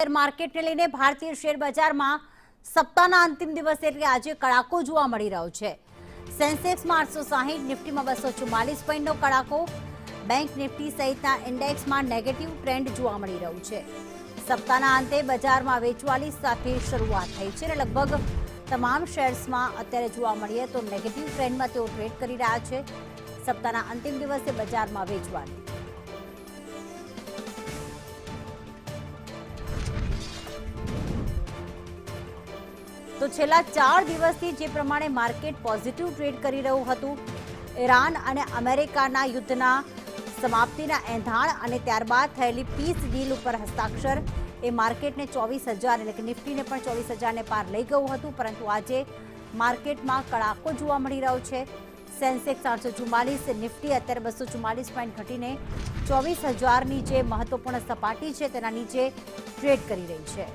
Share માર્કેટને લઈને ભારતીય share બજારમાં સપ્તાહના અંતિમ દિવસે એટલે આજે કડાકો જોવા મળી રહ્યો છે। સેન્સેક્સમાં 860, નિફ્ટીમાં 244 પોઈન્ટનો કડાકો, બેંક નિફ્ટી સહિતના ઇન્ડેક્સમાં નેગેટિવ ટ્રેન્ડ જોવા મળી રહ્યું છે। સપ્તાહના અંતે બજારમાં વેચવાલી સાથે શરૂઆત થઈ છે અને લગભગ તમામ શેર્સમાં અત્યારે જોવા મળીએ તો નેગેટિવ ટ્રેન્ડમાં તેઓ ટ્રેડ કરી રહ્યા છે। સપ્તાહના અંતિમ દિવસે બજારમાં વેચવાલી તો છેલ્લા 4 દિવસથી જે પ્રમાણે માર્કેટ પોઝિટિવ ટ્રેડ કરી રહ્યું હતું, ઈરાન અને અમેરિકાના યુદ્ધના સમાપ્તિના એંધાણ અને ત્યારબાદ થયેલી પીસ ડીલ ઉપર હસ્તાક્ષર એ માર્કેટને 24,000 એટલે કે નિફ્ટીને પણ 24,000ને પાર લઈ ગયું હતું, પરંતુ આજે માર્કેટમાં કડાકો જોવા મળી રહ્યો છે। સેન્સેક્સ 844, નિફ્ટી અત્યારે 244 પોઈન્ટ ઘટીને 24,000ની જે મહત્વપૂર્ણ સપાટી છે તેના નીચે ટ્રેડ કરી રહી છે।